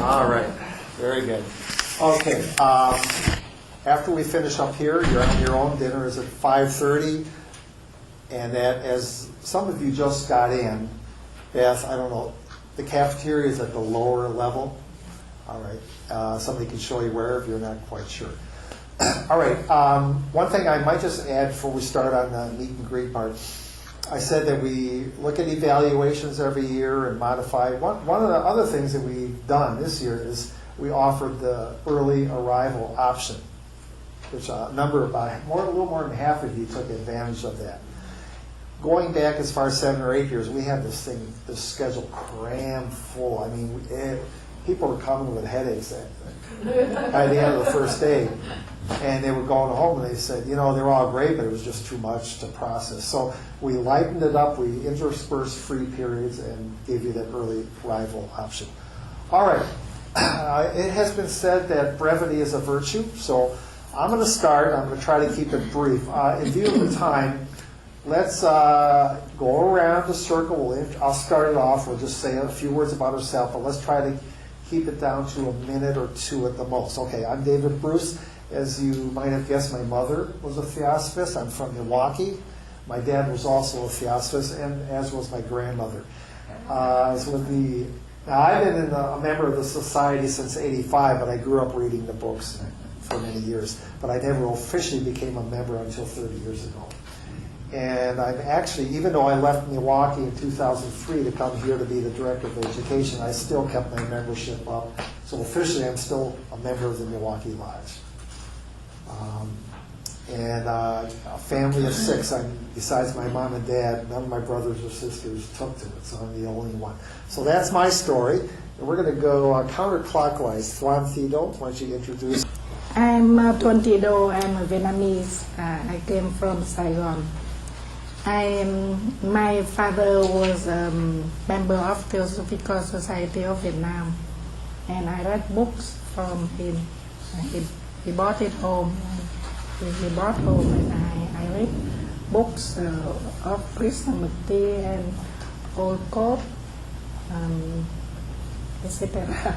All right, very good. Okay, after we finish up here, you're on your own. Dinner is at 5:30, and that, as some of you just got in, Beth, I don't know, the cafeteria is at the lower level. All right, somebody can show you where if you're not quite sure. All right, one thing I might just add before we start on the meet and greet part. I said that we look at evaluations every year and modify. One of the other things that we've done this year is we offered the early arrival option, which a little more than half of you took advantage of that. Going back as far as 7 or 8 years, we had this schedule crammed full. I mean, people were coming with headaches by the end of the first day. And they were going home and they said, they were all great, but it was just too much to process. So we lightened it up. We interspersed free periods and gave you that early arrival option. All right. It has been said that brevity is a virtue. So I'm going to start. I'm going to try to keep it brief. In view of the time, let's go around the circle. I'll start it off. We'll just say a few words about ourselves, but let's try to keep it down to a minute or two at the most. Okay, I'm David Bruce. As you might have guessed, my mother was a Theosophist. I'm from Milwaukee. My dad was also a Theosophist, and as was my grandmother. Now, I've been a member of the society since '85, but I grew up reading the books for many years. But I never officially became a member until 30 years ago. And I'm actually, even though I left Milwaukee in 2003 to come here to be the director of education, I still kept my membership up. So officially, I'm still a member of the Milwaukee Lodge. And a family of 6. Besides my mom and dad, none of my brothers or sisters took to it, so I'm the only one. So that's my story. And we're going to go counterclockwise. Thuan Thido, why don't you introduce? I'm Thuan Thido. I'm a Vietnamese. I came from Saigon. My father was a member of Theosophical Society of Vietnam, and I read books from him. He bought it home. He brought home, and I read books of Krishnamurti and Olcott, etc.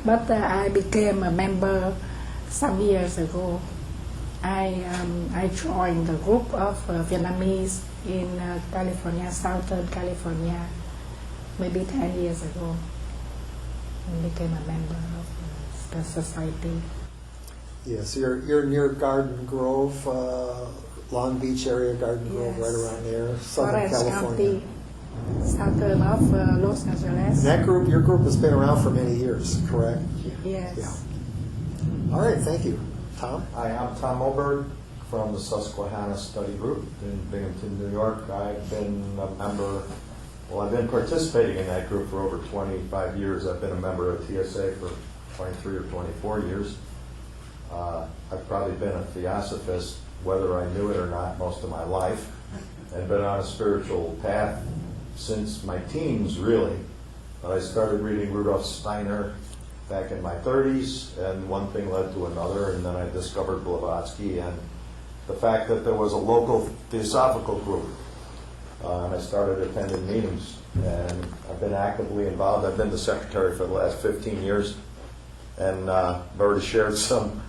But I became a member some years ago. I joined the group of Vietnamese in California, Southern California, maybe 10 years ago, and became a member of the society. Yes, you're near Garden Grove, Long Beach area, Garden Grove, yes. Right around there, Southern Forest California. County, southern of Los Angeles. And your group has been around for many years, correct? Yes. Yeah. All right, thank you. Tom? Hi, I'm Tom Oberg from the Susquehanna Study Group in Binghamton, New York. I've been participating in that group for over 25 years. I've been a member of TSA for 23 or 24 years. I've probably been a Theosophist, whether I knew it or not, most of my life, and been on a spiritual path since my teens, really. I started reading Rudolf Steiner back in my 30s, and one thing led to another, and then I discovered Blavatsky and the fact that there was a local theosophical group. And I started attending meetings, and I've been actively involved. I've been the secretary for the last 15 years, and I've already shared some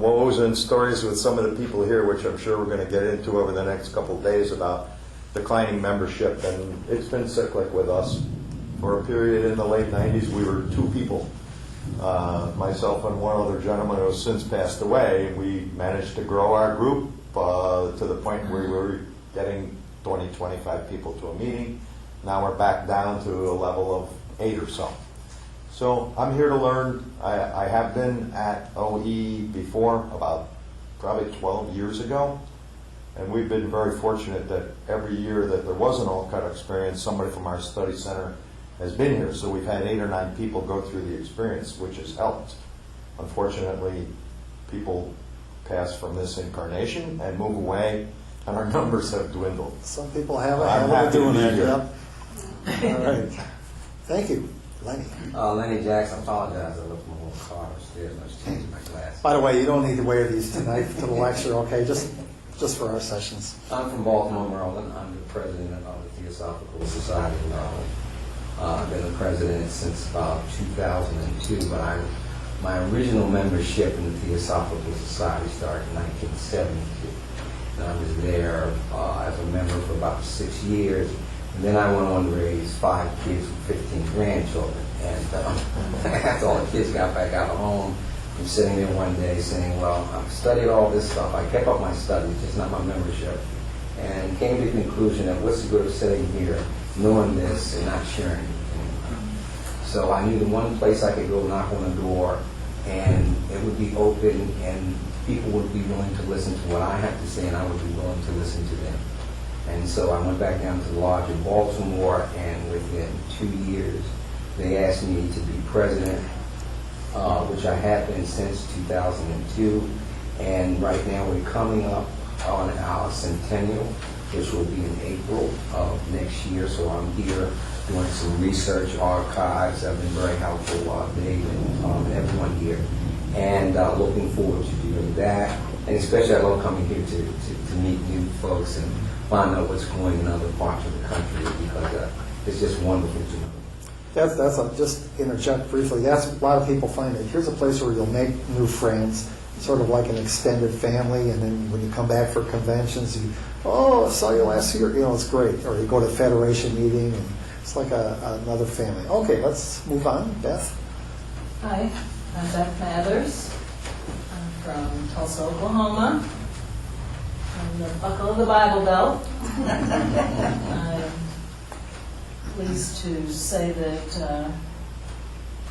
woes and stories with some of the people here, which I'm sure we're going to get into over the next couple of days about declining membership. And it's been cyclic with us. For a period in the late 90s, we were 2 people, myself and one other gentleman who has since passed away. We managed to grow our group to the point where we were getting 20, 25 people to a meeting. Now we're back down to a level of 8 or so. So I'm here to learn. I have been at OE before, about probably 12 years ago, and we've been very fortunate that every year that there was an Olcott experience, somebody from our study center has been here. So we've had 8 or 9 people go through the experience, which has helped. Unfortunately, people pass from this incarnation and move away, and our numbers have dwindled. Some people have a I'm habit of happy to doing be that. here. Yep. All right. Thank you. Lenny. Lenny Jackson, I apologize. I looked my whole car upstairs and I was changing my glasses. By the way, you don't need to wear these tonight to the lecture, okay? Just for our sessions. I'm from Baltimore, Maryland. I'm the president of the Theosophical Society in Maryland. Been the president since about 2002, but my original membership in the Theosophical Society started in 1972. And I was there as a member for about 6 years. And then I went on to raise 5 kids and 15 grandchildren. And after all the kids got back out of home, I'm sitting there one day saying, well, I've studied all this stuff. I kept up my studies, just not my membership. And came to the conclusion that what's the good of sitting here, knowing this, and not sharing it. So I knew the one place I could go knock on the door, and it would be open, and people would be willing to listen to what I had to say, and I would be willing to listen to them. And so I went back down to the lodge in Baltimore, and within 2 years, they asked me to be president, which I have been since 2002. And right now we're coming up on our centennial, which will be in April of next year. So I'm here doing some research, archives. I've been very helpful, Dave and Tom and everyone here. And looking forward to doing that. And especially I love coming here to meet new folks and find out what's going in other parts of the country, because it's just wonderful to know. Just interject briefly, that's a lot of people find that here's a place where you'll make new friends, sort of like an extended family, and then when you come back for conventions, I saw you last year, it's great. Or you go to a federation meeting, and it's like another family. Okay, let's move on. Beth? Hi, I'm Beth Mathers. I'm from Tulsa, Oklahoma. I'm the buckle of the Bible Belt. I'm pleased to say that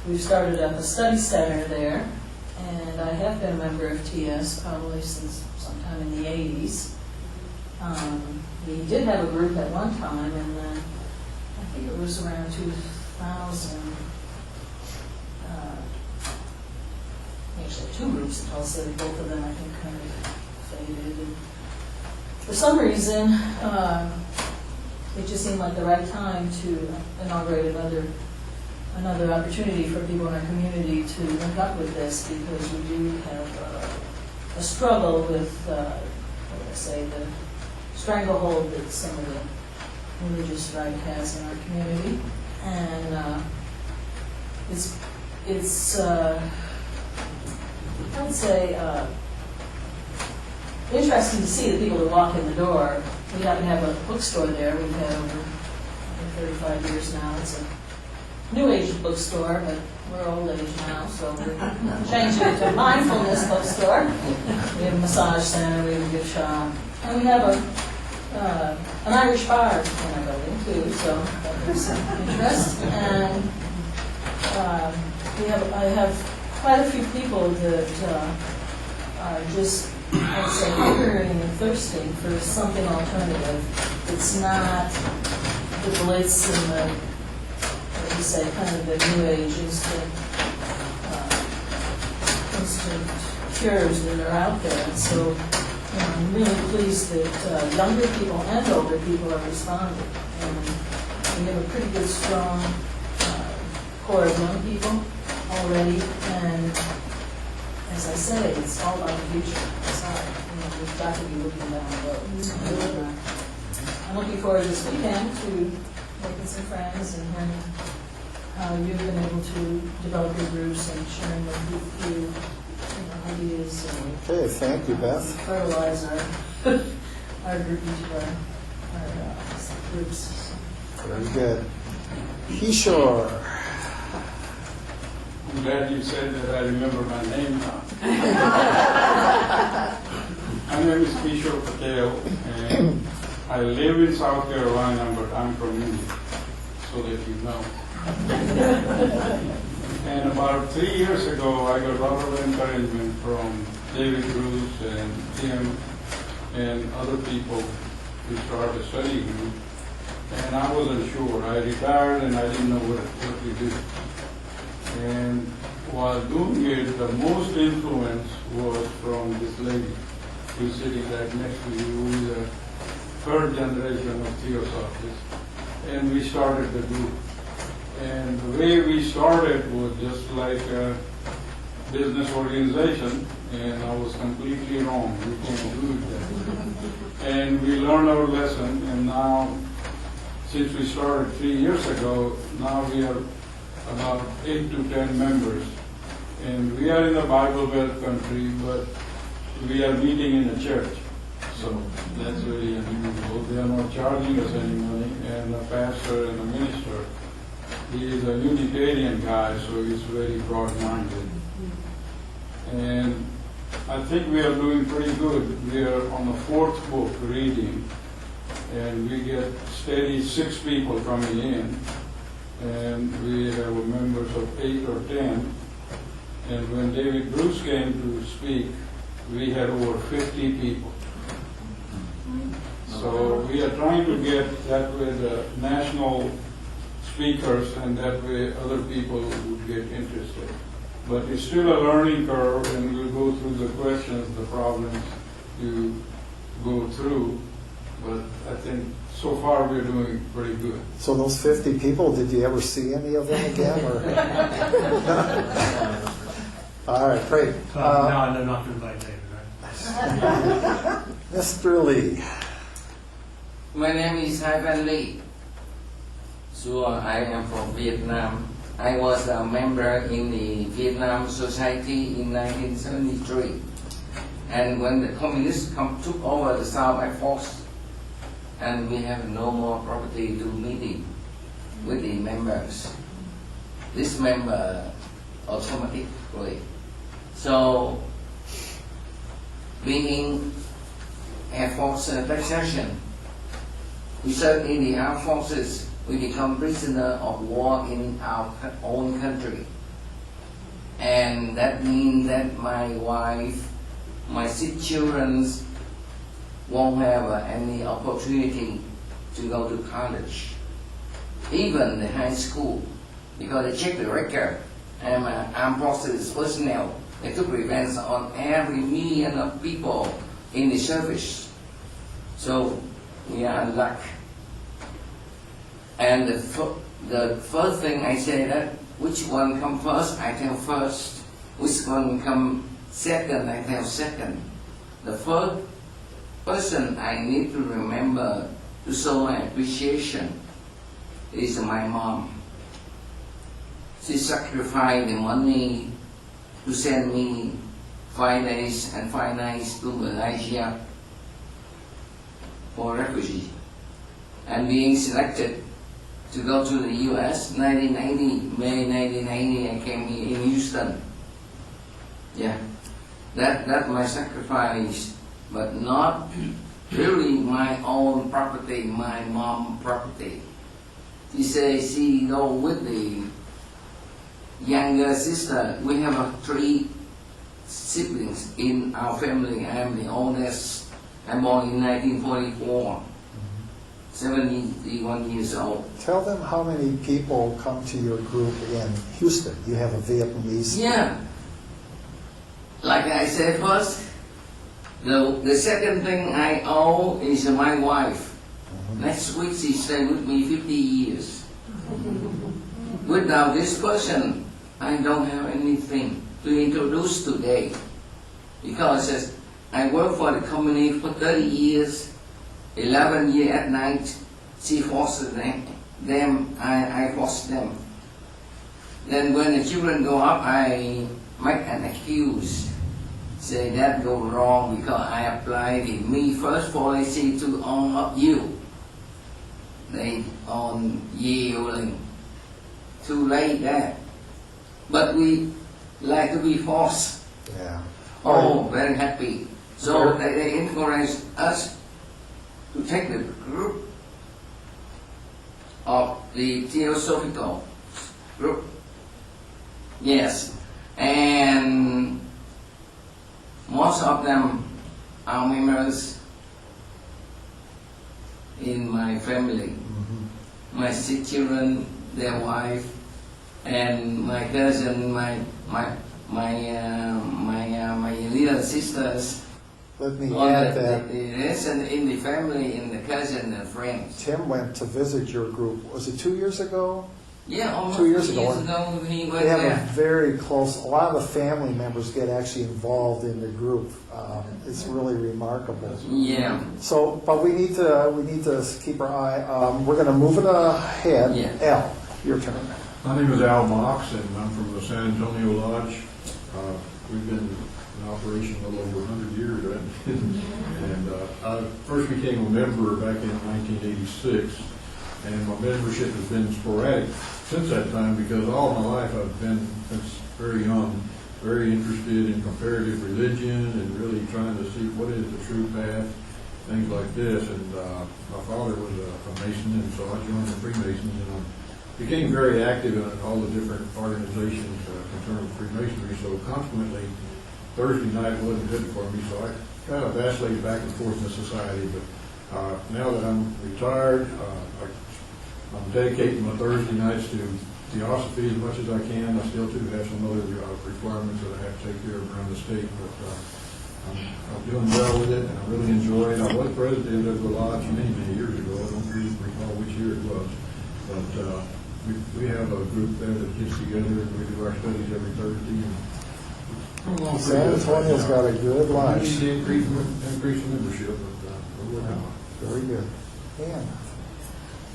we've started up a study center there, and I have been a member of TS probably since sometime in the 80s. We did have a group at one time, and then I think it was around 2000. Actually, 2 groups in Tulsa. Both of them, I think, kind of faded. And for some reason, it just seemed like the right time to inaugurate another opportunity for people in our community to link up with this, because we do have a struggle with, the stranglehold that some of the religious right has in our community. And it's I would say, interesting to see the people that walk in the door. We happen to have a bookstore there. We've had over 35 years now. It's a new age bookstore, but we're old age now, so we're changing it to a mindfulness bookstore. We have a massage center, we have a gift shop, and we have an Irish bar in our building too, so there's some interest. And I have quite a few people that are just, I'd say, hungering and thirsting for something alternative. It's not the blitz and the, what you say, kind of the new age instant cures that are out there. And so I'm really pleased that younger people and older people are responding. And we have a pretty good, strong core of young people already, and as I say, it's all about the future. We've got to be looking down the road. So, I'm looking forward this weekend to making some friends and hearing how you've been able to develop your groups and sharing with you ideas and Okay, thank you, Beth. fertilize our group, each of our groups. Very good. Kishore. I'm glad you said that I remember my name now. My name is Kishore Patel, and I live in South Carolina, but I'm from India, so that you know. And about 3 years ago, I got a lot of encouragement from David Bruce and Tim and other people to start a study group. And I wasn't sure. I retired and I didn't know what to do. And while doing it, the most influence was from this lady who's sitting right next to you, who is a third generation of Theosophists. And we started the group. And the way we started was just like a business organization, and I was completely wrong. We can't do it that way. And we learned our lesson, and now since we started 3 years ago, now we are about 8 to 10 members. And we are in the Bible Belt country, but we are meeting in a church. So that's very unusual. They are not charging us any money, and a pastor and a minister, he is a Unitarian guy, so he's very broad-minded. And I think we are doing pretty good. We are on the 4th book reading, and we get steady 6 people coming in, and we have members of 8 or 10. And when David Bruce came to speak, we had over 50 people. So we are trying to get that way the national speakers, and that way other people would get interested. But it's still a learning curve, and we'll go through the questions, the problems you go through. But I think so far we're doing pretty good. So those 50 people, did you ever see any of them again? Or? All right, great. No, they're not invited, right? Mr. Lee. My name is Hai Van Lee. So I am from Vietnam. I was a member in the Vietnam Society in 1973. And when the communists took over the South by force, and we have no more property to meeting with the members. This member automatically. So, being Air Force taxation, we serve in the armed forces, we become prisoner of war in our own country. And that means that my wife, my 6 children won't have any opportunity to go to college, even the high school, because they check the record. I'm an armed forces personnel. They took revenge on every million of people in the service. So we are unlucky. And the first thing I say that which one come first, I tell first. Which one come second, I tell second. The first person I need to remember to show my appreciation is my mom. She sacrificed the money to send me 5 days and 5 nights to Malaysia for refugee. And being selected to go to the US, 1990, May 1990, I came here in Houston. Yeah, that's my sacrifice, but not really my own property, my mom's property. She says she go with the younger sister. We have 3 siblings in our family. I am the oldest. I'm born in 1944, 71 years old. Tell them how many people come to your group in Houston. You have a Vietnamese. Yeah. Like I said first, the second thing I owe is my wife. Next week she stayed with me 50 years. Without this person, I don't have anything to introduce today. Because I worked for the company for 30 years, 11 years at night. She forced them, I forced them. Then when the children go up, I make an excuse. Say that go wrong because I apply the me first policy to all of you. They on yielding. Too late that. But we like to be forced. Yeah. Oh, very happy. So they encourage us to take the group of the Theosophical group. Yes. And most of them are members in my family. My 6 children, their wife, and my cousin, my little sisters. Let me add that The rest in the family, in the cousin and friends. Tim went to visit your group, was it 2 years ago? Yeah, almost 2 years 2 ago. years ago, we went They have a there. very close, a lot of the family members get actually involved in the group. It's really remarkable. Yeah. So, but we need to keep our eye, we're gonna move it ahead. Yeah. Al, your turn. My name is Al Mox, and I'm from the San Antonio Lodge. We've been in operation a little over 100 years, right? And I first became a member back in 1986, and my membership has been sporadic since that time because all my life I've been, since very young, very interested in comparative religion and really trying to see what is the true path, things like this. And my father was a Mason, and so I joined the Freemasons, and I became very active in all the different organizations concerned with Freemasonry. So consequently, Thursday night wasn't good for me, so I kind of vacillated back and forth in the society. But now that I'm retired, I'm dedicating my Thursday nights to theosophy as much as I can. I still do have some other requirements that I have to take care of around the state, but I'm doing well with it, and I really enjoy it. I was president of the lodge many, many years ago. I don't really recall which year it was, but we have a group there that gets together, and we do our studies every Thursday. And San Antonio's got a good We lodge. need to increase membership, but we're working on it. Very good. Ann?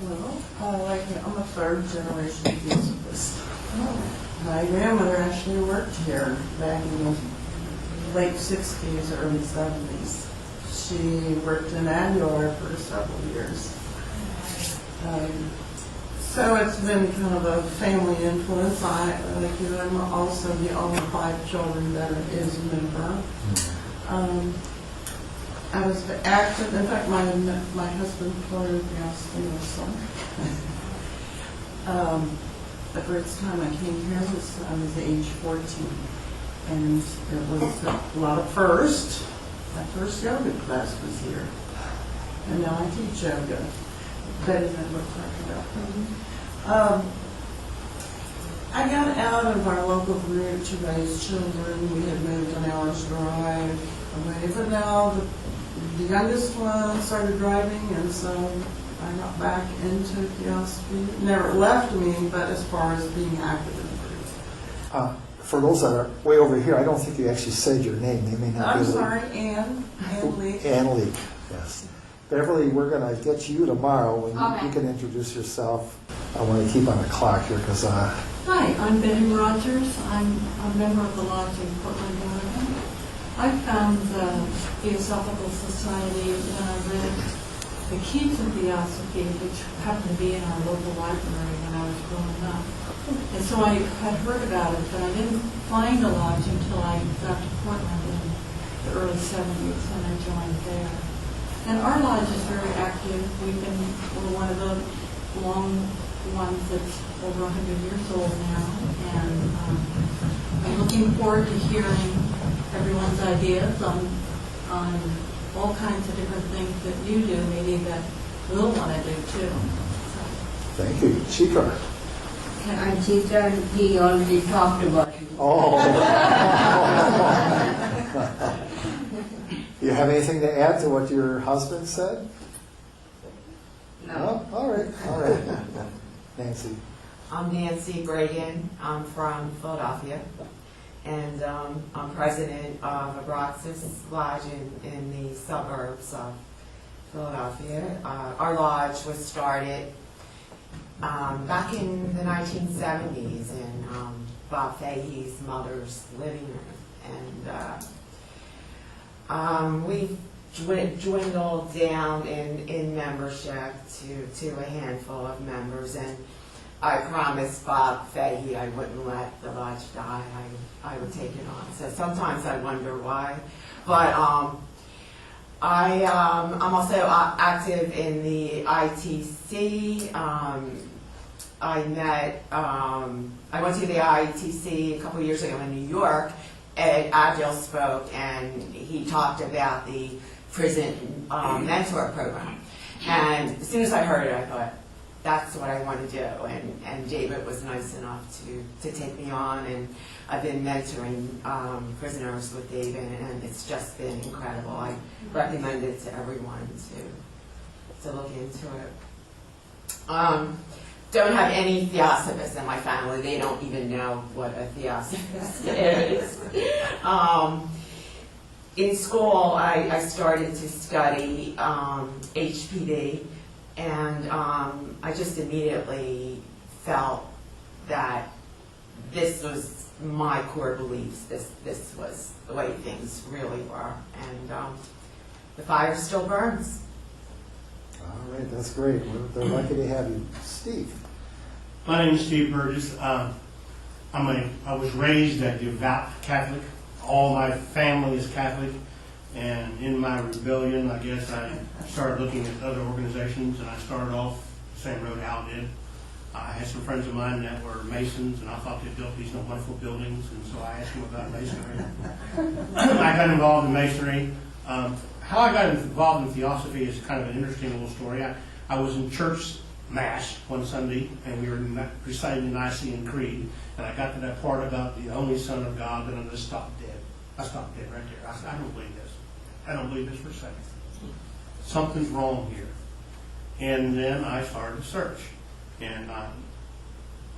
Well, I'm a third generation theosophist. My grandmother actually worked here back in the late 60s, early 70s. She worked in Aguilar for several years. So it's been kind of a family influence. I'm also the only 5 children that is a member. I was active. In fact, my husband Floyd son. The first time I came here I was age 14, and it was a lot of first. My first yoga class was here, and now I teach yoga. Better than what we're talking about. I got out of our local group to raise children. We had moved an hour's drive away, but now the youngest one started driving, and so I got back into theosophy. Never left me, but as far as being active in the group. For those that are way over here, I don't think you actually said your name. They may not I'm be able to- sorry, Ann Lee. Ann Leak, yes. Beverly, we're going to get you tomorrow, and Okay. you can introduce yourself. I want to keep on the clock here because Hi, I'm Betty Rogers. I'm a member of the lodge in Portland, Oregon. I found the Theosophical Society when I read the key to Theosophy, which happened to be in our local library when I was growing up. And so I had heard about it, but I didn't find a lodge until I got to Portland in the early 70s, and I joined there. And our lodge is very active. We're one of the long ones that's over 100 years old now, and I'm looking forward to hearing everyone's ideas on all kinds of different things that you do, maybe that we'll want to do too. thank you. Chica. And Chica, he already talked about it. Oh. You have anything to add to what your husband said? No. All right, all right. Nancy. I'm Nancy Bragan. I'm from Philadelphia, and I'm president of Abraxas Lodge in the suburbs of Philadelphia. Our lodge was started back in the 1970s in Bob Fahey's mother's living room, and we dwindled down in membership to a handful of members, and I promised Bob Fahey I wouldn't let the lodge die. I would take it on. So sometimes I wonder why, but I'm also active in the ITC. I went to the ITC a couple of years ago in New York. Ed Agile spoke, and he talked about the prison mentor program. And as soon as I heard it, I thought, that's what I want to do. And David was nice enough to take me on, and I've been mentoring prisoners with David, and it's just been incredible. I recommend it to everyone to look into it. don't have any theosophists in my family. They don't even know what a theosophist is. In school, I started to study HPD, and I just immediately felt that this was my core beliefs. This was the way things really were, and the fire still burns. All right, that's great. They're lucky to have you. Steve? My name is Steve Burgess. I was raised a devout Catholic. All my family is Catholic. And in my rebellion, I guess I started looking at other organizations, and I started off the same road Al did. I had some friends of mine that were Masons, and I thought they built these wonderful buildings, and so I asked them about Masonry. I got involved in Masonry. How I got involved in Theosophy is kind of an interesting little story. I was in church Mass one Sunday, and we were reciting the Nicene Creed, and I got to that part about the only Son of God, and I just stopped dead. I stopped dead right there. I said, I don't believe this. I don't believe this for a second. Something's wrong here. And then I started to search. And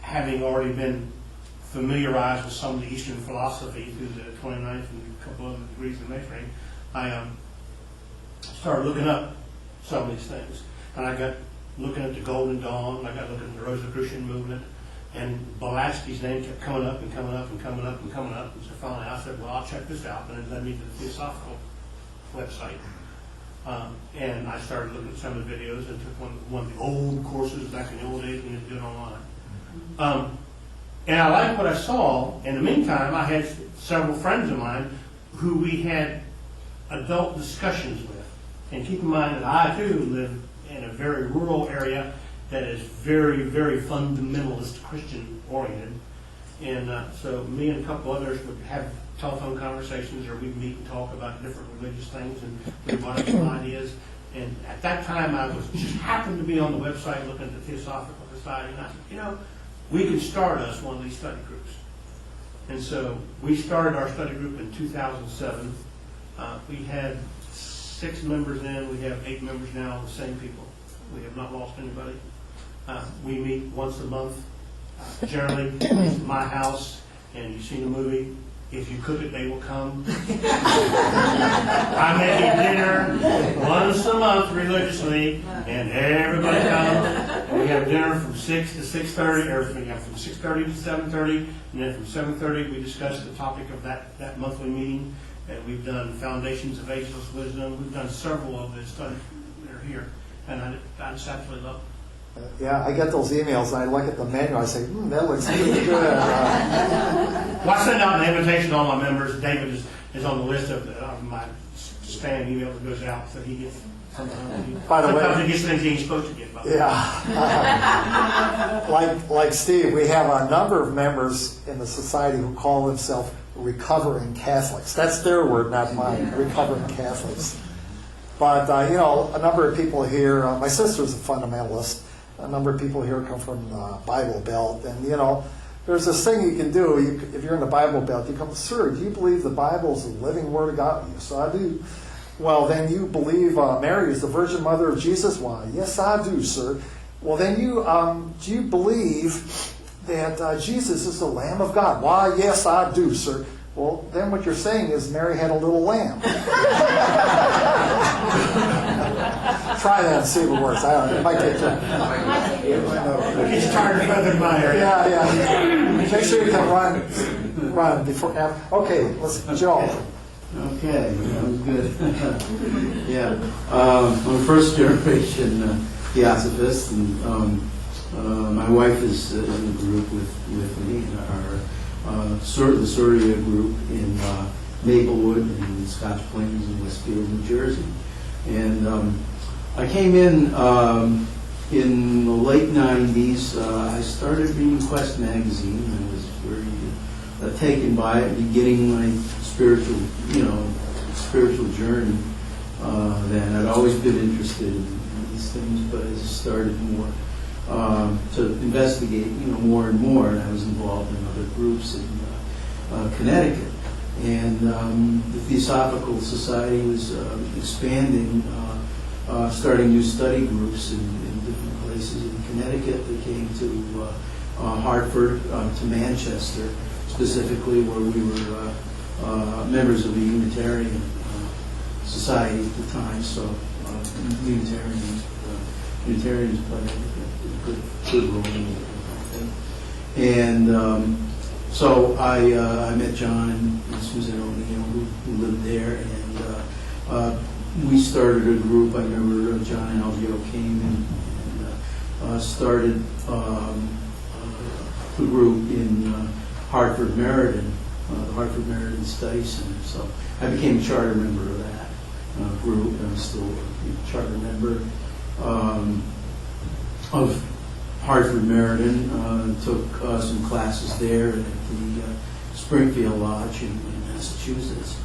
having already been familiarized with some of the Eastern philosophy through the 29th and a couple other degrees in Masonry, I started looking up some of these things. And I got looking at the Golden Dawn, I got looking at the Rosicrucian movement, and Blavatsky's name kept coming up and coming up and coming up and coming up. And so finally I said, well, I'll check this out. And it led me to the Theosophical website. And I started looking at some of the videos and took one of the old courses back in the old days when you could do it online. And I liked what I saw. In the meantime, I had several friends of mine who we had adult discussions with. And keep in mind that I too live in a very rural area that is very, very fundamentalist Christian oriented. And so me and a couple others would have telephone conversations, or we'd meet and talk about different religious things, and we brought up some ideas. And at that time, I was just happened to be on the website looking at the Theosophical Society, and I said, we can start us one of these study groups. And so we started our study group in 2007. We had 6 members then. We have 8 members now, the same people. We have not lost anybody. We meet once a month. Generally, it's my house, and you've seen the movie. If you cook it, they will come. I make dinner once a month religiously, and everybody comes. And we have dinner from 6 to 6:30, or from 6:30 to 7:30, and then from 7:30 we discuss the topic of that monthly meeting. And we've done Foundations of Ageless Wisdom. We've done several of the studies that are here, and I just absolutely love it. Yeah, I get those emails, and I look at the menu, I say, that looks really good. Well, I send out an invitation to all my members. David is on the list of my spam email that goes out, so he gets sometimes. By the way, sometimes he gets things he ain't supposed to get. Yeah. like Steve, we have a number of members in the society who call themselves recovering Catholics. That's their word, not mine, recovering Catholics. But, a number of people here, my sister's a fundamentalist. A number of people here come from the Bible Belt. And, there's this thing you can do. If you're in the Bible Belt, you come, sir, do you believe the Bible is the living Word of God? Yes, I do. Well, then you believe Mary is the Virgin Mother of Jesus? Why, yes, I do, sir. Well, then do you believe that Jesus is the Lamb of God? Why, yes, I do, sir. Well, then what you're saying is Mary had a little lamb. Try that and see if it works. I don't know. It might get you. He's tired of feathering my area. Yeah. Make sure you can run before. Okay, let's Joe. Okay, that was good. Yeah, I'm a first generation Theosophist, and my wife is in the group with me. The Surya group in Maplewood and Scotch Plains in Westfield, New Jersey. And I came in the late 90s. I started reading Quest magazine. I was very taken by it, beginning my spiritual journey. Then I'd always been interested in these things, but as I started more to investigate, more and more, and I was involved in other groups in Connecticut. And the Theosophical Society was expanding, starting new study groups in different places in Connecticut. They came to Hartford, to Manchester, specifically where we were members of the Unitarian Society at the time. So Unitarians played a good role in it. And so I met John and Susan O'Neill, who lived there, and we started a group. I remember John and Algio came and started the group in Hartford Meriden, the Hartford Meriden Study Center. So I became a charter member of that group, and I'm still a charter member of Hartford Meriden. Took some classes there at the Springfield Lodge in Massachusetts.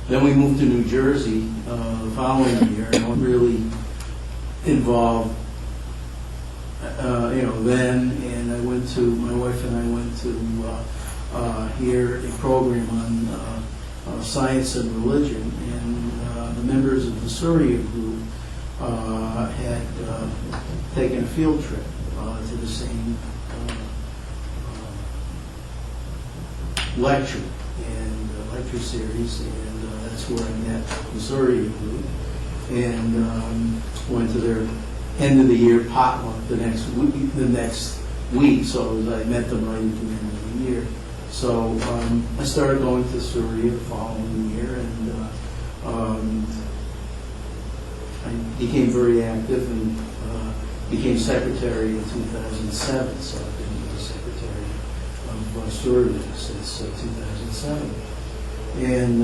Then we moved to New Jersey the following year, and I was really involved, then. And my wife and I went to hear a program on science and religion, and the members of the Surya group had taken a field trip to the same lecture series, and that's where I met the Surya group, and went to their end of the year potluck the next week. So I met them right at the end of the year. So I started going to Surya the following year, and I became very active and became secretary in 2007. So I've been the secretary of Surya since 2007. And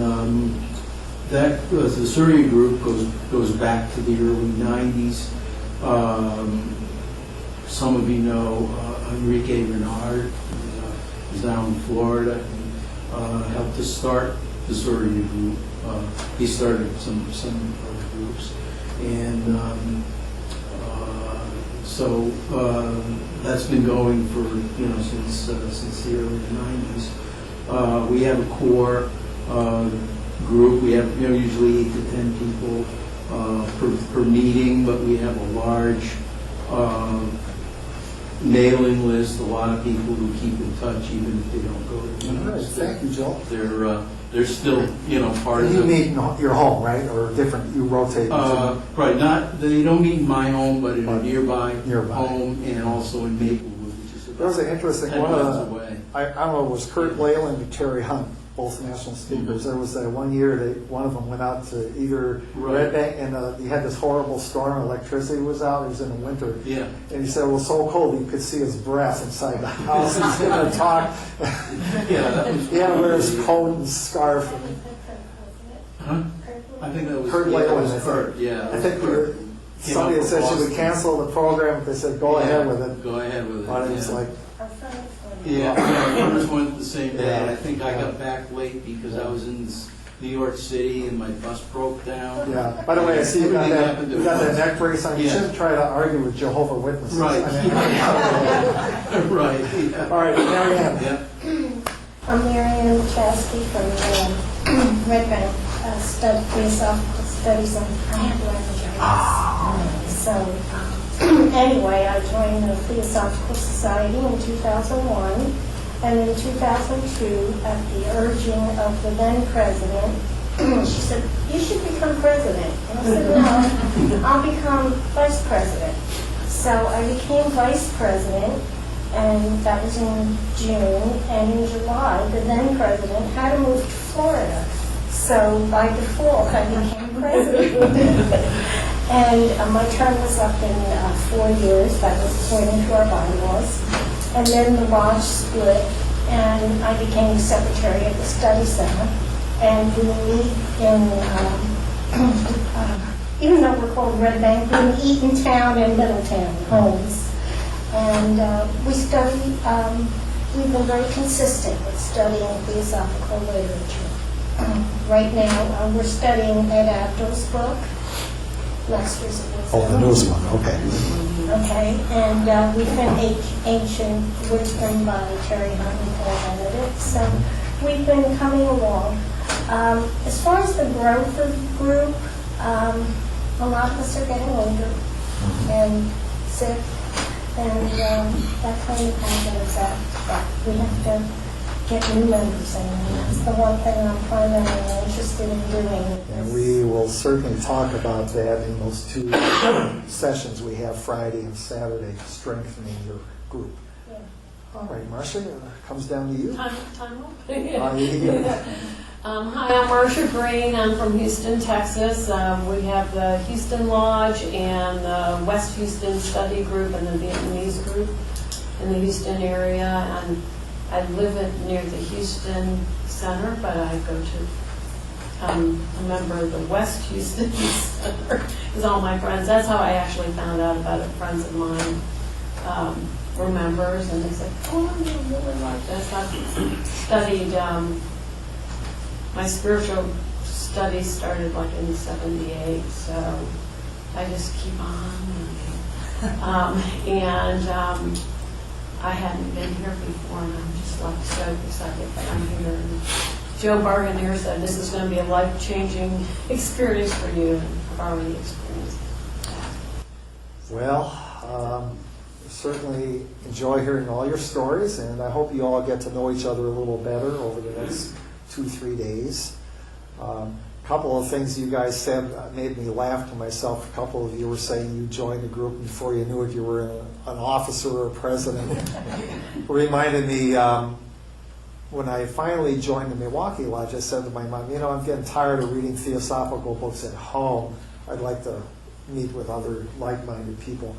the Surya group goes back to the early 90s. Some of you know Enrique Renard, who's down in Florida. He helped to start the Surya group. He started some other groups, and so that's been going for since the early 90s. We have a core group. We have usually 8 to 10 people per meeting, but we have a large mailing list. A lot of people who keep in touch, even if they don't go to meetings. All right, thank you, Joe. They're still part of You the. meet in your home, right, or different? You rotate. Right. They don't meet in my home, but in a nearby Nearby. home, and also in Maplewood, which is There was about an interesting 10 one. miles away. I don't know, it was Kurt Leyland and Terry Hunt, both national speakers. There was that one year one of them went out to either Red Bank, and he had this horrible storm, electricity was out, it was in the winter. Yeah. And he said it was so cold you could see his breath inside the house. He's going to talk. Yeah, that was He had to wear his coat and scarf. Huh? I think that was Kurt yeah, that Leyland, was I think. Kurt. Yeah. I think somebody had said she would cancel the program, but they said go ahead with it. Go ahead with it. But it's like, Yeah, others went the same day, and I Yeah. think I got back late because I was in New York City and my bus broke down. yeah. By the way, I see you got Everything that, happened you at got that once. neck brace on. You Yeah. shouldn't try to argue with Jehovah Witnesses. Right. I mean, Right. Yeah. all right, Marianne. Yeah. I'm Marianne Chasky from Red Bank Philosophical Studies, and I have laryngitis. So anyway, I joined the Theosophical Society in 2001, and in 2002, at the urging of the then president, she said, "You should become president." And I said, "No, I'll become vice president." So I became vice president, and that was in June, and in July, the then president had to move to Florida. So by default, I became president. And my term was up in 4 years. That was according to our bylaws. And then the lodge split, and I became secretary of the study center. And we meet in, even though we're called Red Bank, we meet Eatontown and Middletown homes. And we study, we've been very consistent with studying theosophical literature. Right now, we're studying Ed Abdul's book, Lectures of Wisdom. Oh, the newest one, okay. Okay, and we've been Ancient Wisdom by Terry Hunt and Paul Benedict. So we've been coming along. As far as the growth of the group, a lot of us are getting older. And sick, and that kind of has an effect. But we have to get new members in, and that's the one thing I'm primarily interested in doing. And we will certainly talk about that in those 2 sessions we have Friday and Saturday, strengthening your group. Yeah. All right, Marcia, it comes down to you. Time Yeah. Hi, I'm Marcia Green. I'm from Houston, Texas. We have the Houston Lodge and the West Houston Study Group and the Vietnamese group in the Houston area. And I live near the Houston Center, but I go to a member of the West Houston Center because all my friends, that's how I actually found out about it. Friends of mine were members, and they said, oh, I really like this. I've studied, my spiritual studies started like in '78, so I just keep on learning. I hadn't been here before, and I'm just like so excited that I'm here. And Joe Bargan here said this is going to be a life-changing experience for you, and I've already experienced it. Well, certainly enjoy hearing all your stories, and I hope you all get to know each other a little better over the next 2-3 days. A couple of things you guys said made me laugh to myself. A couple of you were saying you joined the group, and before you knew it, you were an officer or a president. It reminded me, when I finally joined the Milwaukee Lodge, I said to my mom, you know, I'm getting tired of reading theosophical books at home. I'd like to meet with other like-minded people.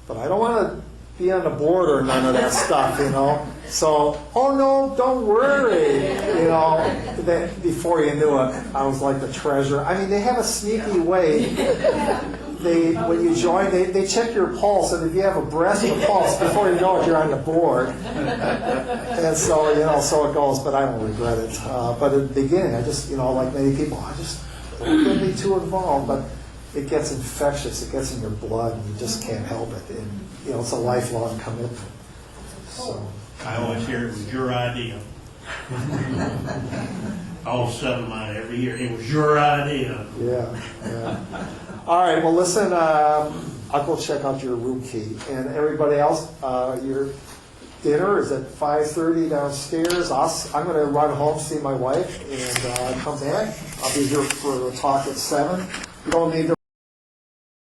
But I don't want to be on the board or none of that stuff, you know. So, oh no, don't worry, you know. That before you knew it, I was like the treasurer. I mean, they have a sneaky way. When you join, they check your pulse, and if you have a breast or pulse, before you know it, you're on the board. And so, you know, so it goes. But I don't regret it. But at the beginning, I just, you know, like many people, I just don't get me too involved. But it gets infectious. It gets in your blood, and you just can't help it. And you know, it's a lifelong commitment. So I always hear it was your idea. All 7 of mine every year. It was your idea. yeah. All right. Well, listen. I'll go check out your room key, and everybody else. Your dinner is at 5:30 downstairs. I'm going to run home, see my wife, and come back. I'll be here for a talk at 7. You don't need to